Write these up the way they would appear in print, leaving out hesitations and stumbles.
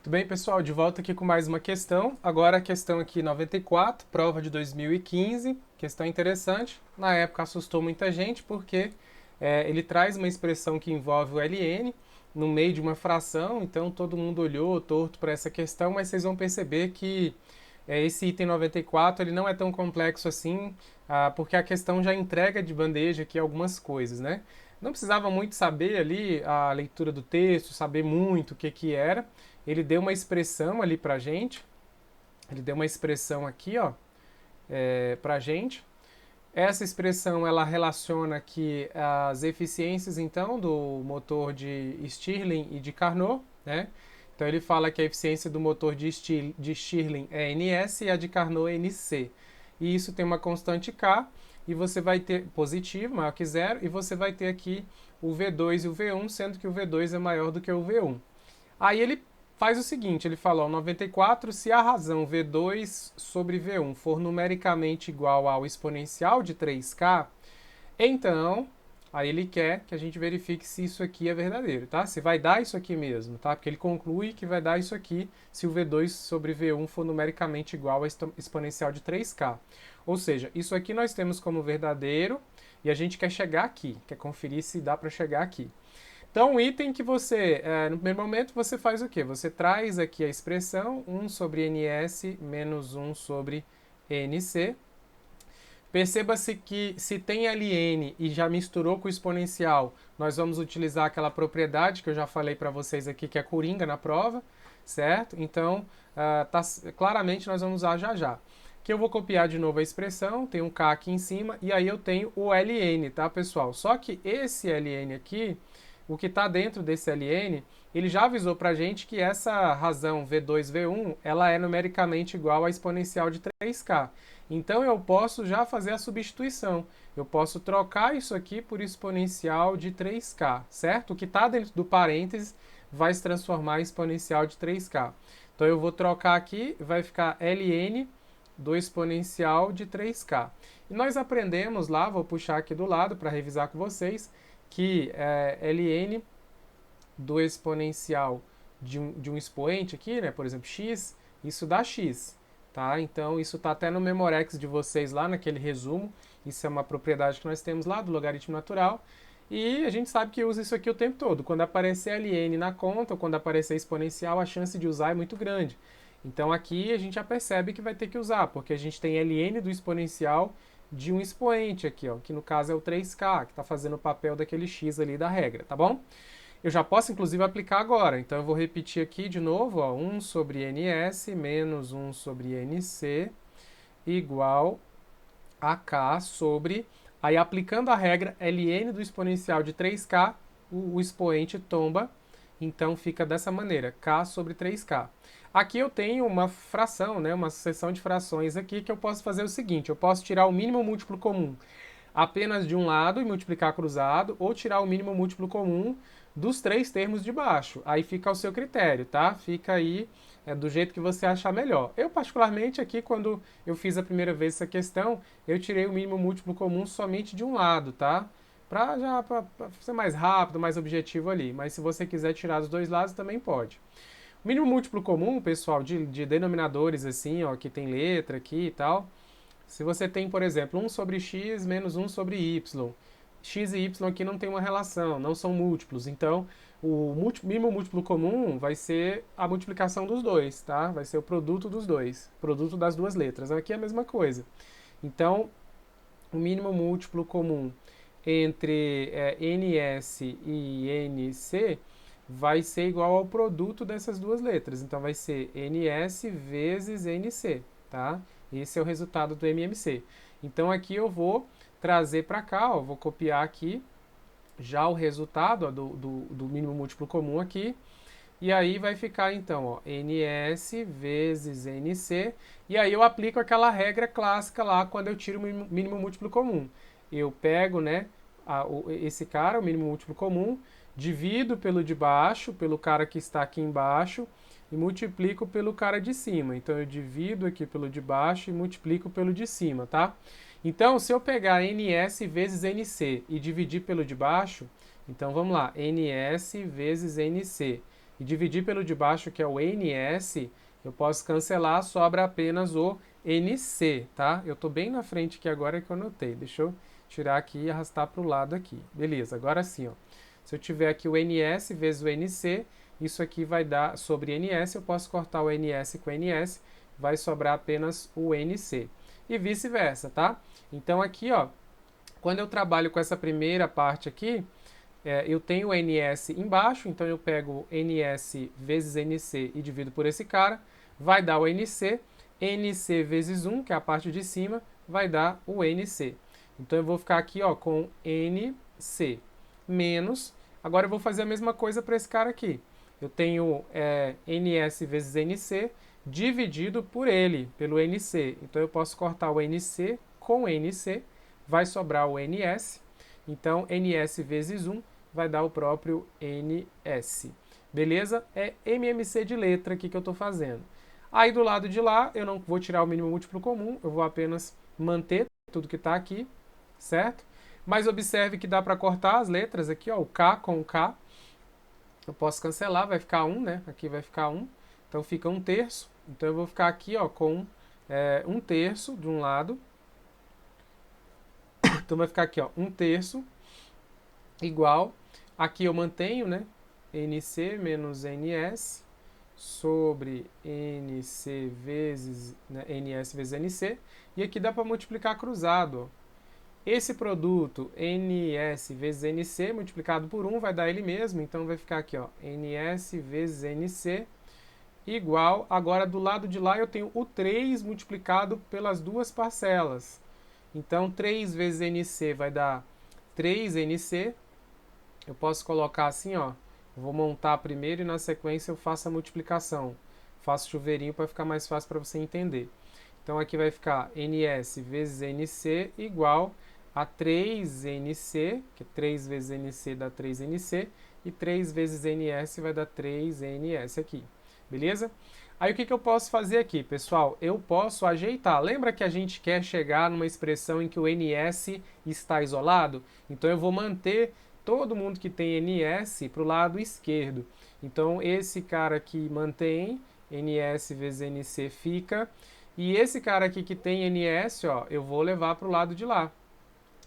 Tudo bem, pessoal? De volta aqui com mais uma questão. Agora a questão aqui 94, prova de 2015. Questão interessante. Na época assustou muita gente porque ele traz uma expressão que envolve o ln no meio de uma fração, então todo mundo olhou torto para essa questão, mas vocês vão perceber que esse item 94 ele não é tão complexo assim, porque a questão já entrega de bandeja aqui algumas coisas, né? Não precisava muito saber ali a leitura do texto, saber muito o que que era. Ele deu uma expressão ali pra gente. Ele deu uma expressão aqui, ó, pra gente. Essa expressão ela relaciona aqui as eficiências então do motor de Stirling e de Carnot, né? Então ele fala que a eficiência do motor de Stirling é NS e a de Carnot é NC. E isso tem uma constante K e você vai ter positivo, maior que zero, e você vai ter aqui o V2 e o V1, sendo que o V2 é maior do que o V1. Aí ele faz o seguinte, ele fala, ó, 94, se a razão V2 sobre V1 for numericamente igual ao exponencial de 3K, então, aí ele quer que a gente verifique se isso aqui é verdadeiro, tá? Se vai dar isso aqui mesmo, tá? Porque ele conclui que vai dar isso aqui se o V2 sobre V1 for numericamente igual ao exponencial de 3K. Ou seja, isso aqui nós temos como verdadeiro e a gente quer chegar aqui, quer conferir se dá para chegar aqui. Então, o item que você, no primeiro momento, você faz o quê? Você traz aqui a expressão 1 sobre ns menos 1 sobre nc. Perceba-se que se tem ln e já misturou com o exponencial, nós vamos utilizar aquela propriedade que eu já falei para vocês aqui, que é coringa na prova, certo? Então, claramente nós vamos usar já já. Que eu vou copiar de novo a expressão, tem um k aqui em cima, e aí eu tenho o ln, tá, pessoal? Só que esse ln aqui, o que está dentro desse ln, ele já avisou para a gente que essa razão V2, V1, ela é numericamente igual à exponencial de 3K. Então eu posso já fazer a substituição. Eu posso trocar isso aqui por exponencial de 3K, certo? O que está dentro do parênteses vai se transformar em exponencial de 3K. Então eu vou trocar aqui, vai ficar ln do exponencial de 3K. E nós aprendemos lá, vou puxar aqui do lado para revisar com vocês, que ln do exponencial de um expoente aqui, né, por exemplo, x, isso dá x, tá? Então isso está até no Memorex de vocês lá naquele resumo, isso é uma propriedade que nós temos lá do logaritmo natural, e a gente sabe que usa isso aqui o tempo todo. Quando aparecer ln na conta, ou quando aparecer exponencial, a chance de usar é muito grande. Então aqui a gente já percebe que vai ter que usar, porque a gente tem ln do exponencial de um expoente aqui, ó, que no caso é o 3K, que está fazendo o papel daquele x ali da regra, tá bom? Eu já posso, inclusive, aplicar agora. Então, eu vou repetir aqui de novo, ó, 1 sobre ns menos 1 sobre nc igual a k sobre... Aí, aplicando a regra ln do exponencial de 3k, o expoente tomba. Então, fica dessa maneira, k sobre 3k. Aqui eu tenho uma fração, né, uma sucessão de frações aqui, que eu posso fazer o seguinte, eu posso tirar o mínimo múltiplo comum apenas de um lado e multiplicar cruzado, ou tirar o mínimo múltiplo comum dos três termos de baixo. Aí fica ao seu critério, tá? Fica aí do jeito que você achar melhor. Eu, particularmente, aqui, quando eu fiz a primeira vez essa questão, eu tirei o mínimo múltiplo comum somente de um lado, tá? Pra ser mais rápido, mais objetivo ali. Mas se você quiser tirar dos dois lados, também pode. O mínimo múltiplo comum, pessoal, de denominadores assim, ó, que tem letra aqui e tal, se você tem, por exemplo, 1 sobre x menos 1 sobre y, x e y aqui não tem uma relação, não são múltiplos, então o mínimo múltiplo comum vai ser a multiplicação dos dois, tá? Vai ser o produto dos dois, produto das duas letras. Aqui é a mesma coisa. Então, o mínimo múltiplo comum entre ns e nc vai ser igual ao produto dessas duas letras. Então vai ser ns vezes nc, tá? Esse é o resultado do MMC. Então aqui eu vou trazer para cá, ó, vou copiar aqui já o resultado ó, do mínimo múltiplo comum aqui. E aí vai ficar então, ó, ns vezes nc. E aí eu aplico aquela regra clássica lá quando eu tiro o mínimo múltiplo comum. Eu pego, né, esse cara, o mínimo múltiplo comum, divido pelo de baixo, pelo cara que está aqui embaixo, e multiplico pelo cara de cima. Então eu divido aqui pelo de baixo e multiplico pelo de cima, tá? Então, se eu pegar ns vezes nc e dividir pelo de baixo, então vamos lá, ns vezes nc e dividir pelo de baixo, que é o NS, eu posso cancelar, sobra apenas o NC, tá? Eu estou bem na frente aqui agora que eu anotei. Deixa eu tirar aqui e arrastar para o lado aqui. Beleza, agora sim, ó. Se eu tiver aqui o NS vezes o NC, isso aqui vai dar sobre NS, eu posso cortar o NS com NS, vai sobrar apenas o NC. E vice-versa, tá? Então aqui, ó, quando eu trabalho com essa primeira parte aqui, eu tenho o NS embaixo, então eu pego NS vezes NC e divido por esse cara, vai dar o NC, NC vezes 1, que é a parte de cima, vai dar o NC. Então eu vou ficar aqui, ó, com NC menos, agora eu vou fazer a mesma coisa para esse cara aqui. Eu tenho NS vezes NC dividido por ele, pelo NC. Então eu posso cortar o NC com NC, vai sobrar o NS. Então NS vezes 1 vai dar o próprio NS. Beleza? É MMC de letra aqui que eu estou fazendo. Aí do lado de lá eu não vou tirar o mínimo múltiplo comum, eu vou apenas manter tudo que está aqui, certo? Mas observe que dá para cortar as letras aqui, ó, o K com o K. Eu posso cancelar, vai ficar 1, né? Aqui vai ficar 1. Então fica 1/3. Então eu vou ficar aqui, ó, com 1/3 de um lado. Então vai ficar aqui, ó, 1/3 igual. Aqui eu mantenho, né? NC menos NS sobre NC vezes, né, NS vezes NC. E aqui dá para multiplicar cruzado, ó. Esse produto NS vezes NC multiplicado por 1 vai dar ele mesmo, então vai ficar aqui, ó, NS vezes NC igual, agora do lado de lá eu tenho o 3 multiplicado pelas duas parcelas. Então 3 vezes NC vai dar 3NC. Eu posso colocar assim, ó, eu vou montar primeiro e na sequência eu faço a multiplicação. Faço chuveirinho para ficar mais fácil para você entender. Então aqui vai ficar NS vezes NC igual a 3NC, que 3 vezes NC dá 3NC, e 3 vezes NS vai dar 3NS aqui, beleza? Aí o que eu posso fazer aqui, pessoal? Eu posso ajeitar. Lembra que a gente quer chegar numa expressão em que o NS está isolado? Então eu vou manter todo mundo que tem NS para o lado esquerdo. Então esse cara aqui mantém, NS vezes NC fica, e esse cara aqui que tem NS, ó, eu vou levar para o lado de lá.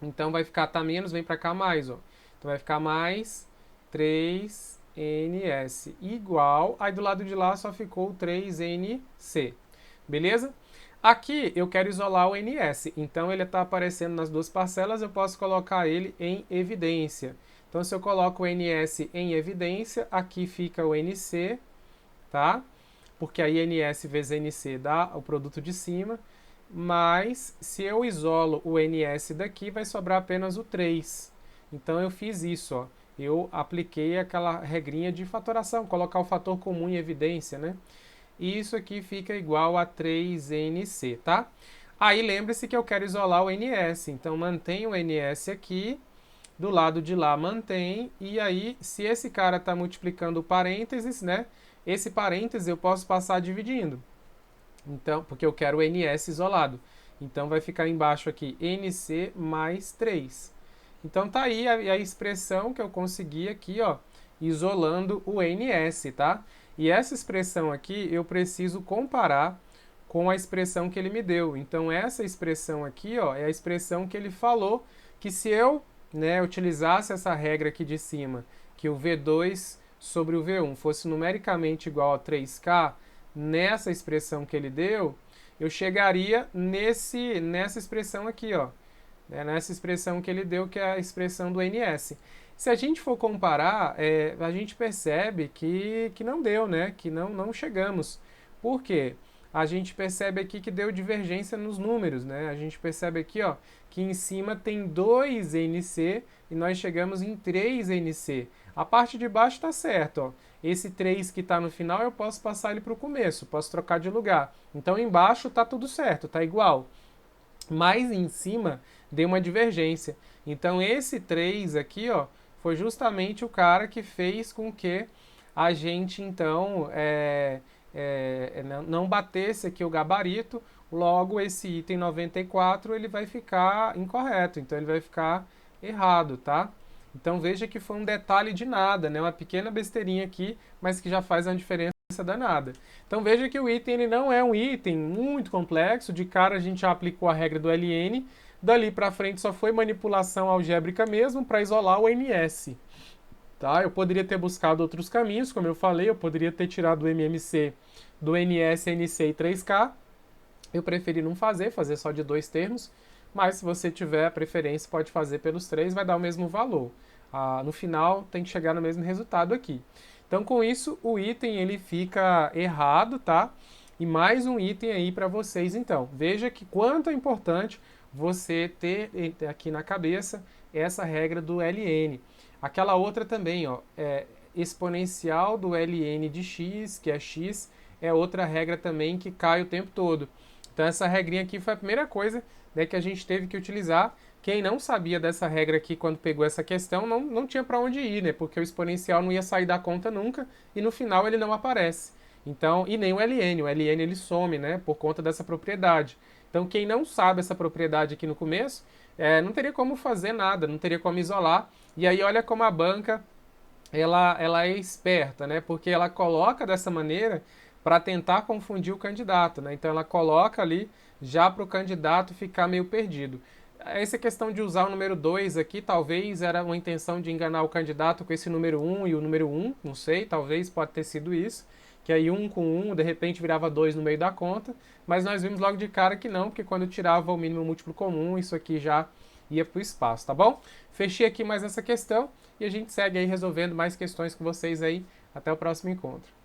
Então vai ficar, tá menos, vem para cá mais, ó. Então vai ficar mais 3NS igual, aí do lado de lá só ficou 3NC, beleza? Aqui eu quero isolar o NS, então ele está aparecendo nas duas parcelas, eu posso colocar ele em evidência. Então se eu coloco o NS em evidência, aqui fica o NC, tá? Porque aí NS vezes NC dá o produto de cima, mas se eu isolo o NS daqui, vai sobrar apenas o 3. Então eu fiz isso, ó. Eu apliquei aquela regrinha de fatoração, colocar o fator comum em evidência, né? E isso aqui fica igual a 3NC, tá? Aí lembre-se que eu quero isolar o NS, então mantenho o NS aqui, do lado de lá mantém, e aí se esse cara está multiplicando parênteses, né? Esse parênteses eu posso passar dividindo. Então, porque eu quero o NS isolado. Então vai ficar embaixo aqui NC mais 3. Então tá aí a expressão que eu consegui aqui, ó, isolando o NS, tá? E essa expressão aqui eu preciso comparar com a expressão que ele me deu. Então essa expressão aqui, ó, é a expressão que ele falou que se eu, né, utilizasse essa regra aqui de cima, que o V2 sobre o V1 fosse numericamente igual a 3K, nessa expressão que ele deu, eu chegaria nessa expressão aqui, ó, né, nessa expressão que ele deu, que é a expressão do NS. Se a gente for comparar, a gente percebe que não deu, né, que não chegamos. Por quê? A gente percebe aqui que deu divergência nos números, né? A gente percebe aqui, ó, que em cima tem 2NC e nós chegamos em 3NC. A parte de baixo está certo, ó. Esse 3 que está no final eu posso passar ele para o começo, posso trocar de lugar. Então embaixo está tudo certo, está igual. Mas em cima deu uma divergência. Então esse 3 aqui, ó, foi justamente o cara que fez com que a gente então não batesse aqui o gabarito. Logo esse item 94 ele vai ficar incorreto, então ele vai ficar errado, tá? Então veja que foi um detalhe de nada, né? Uma pequena besteirinha aqui, mas que já faz uma diferença danada. Então veja que o item ele não é um item muito complexo, de cara a gente já aplicou a regra do LN, dali para frente só foi manipulação algébrica mesmo para isolar o NS. Tá? Eu poderia ter buscado outros caminhos, como eu falei, eu poderia ter tirado o MMC do NS, NC e 3K. Eu preferi não fazer só de 2 termos, mas se você tiver a preferência, pode fazer pelos 3, vai dar o mesmo valor. No final, tem que chegar no mesmo resultado aqui. Então, com isso, o item ele fica errado, tá? E mais um item aí para vocês, então. Veja que quanto é importante você ter aqui na cabeça essa regra do ln. Aquela outra também, ó, exponencial do ln de x, que é x, é outra regra também que cai o tempo todo. Então essa regrinha aqui foi a primeira coisa, né, que a gente teve que utilizar. Quem não sabia dessa regra aqui quando pegou essa questão não tinha para onde ir, né? Porque o exponencial não ia sair da conta nunca e no final ele não aparece. Então, e nem o ln ele some, né, por conta dessa propriedade. Então quem não sabe essa propriedade aqui no começo, não teria como fazer nada, não teria como isolar. E aí olha como a banca ela é esperta, né? Porque ela coloca dessa maneira para tentar confundir o candidato, né? Então ela coloca ali já para o candidato ficar meio perdido. Essa questão de usar o número 2 aqui, talvez era uma intenção de enganar o candidato com esse número 1 e o número 1, não sei, talvez pode ter sido isso, que aí 1 com 1 de repente virava 2 no meio da conta, mas nós vimos logo de cara que não, porque quando tirava o mínimo múltiplo comum, isso aqui já ia para o espaço, tá bom? Fechei aqui mais essa questão e a gente segue aí resolvendo mais questões com vocês aí. Até o próximo encontro.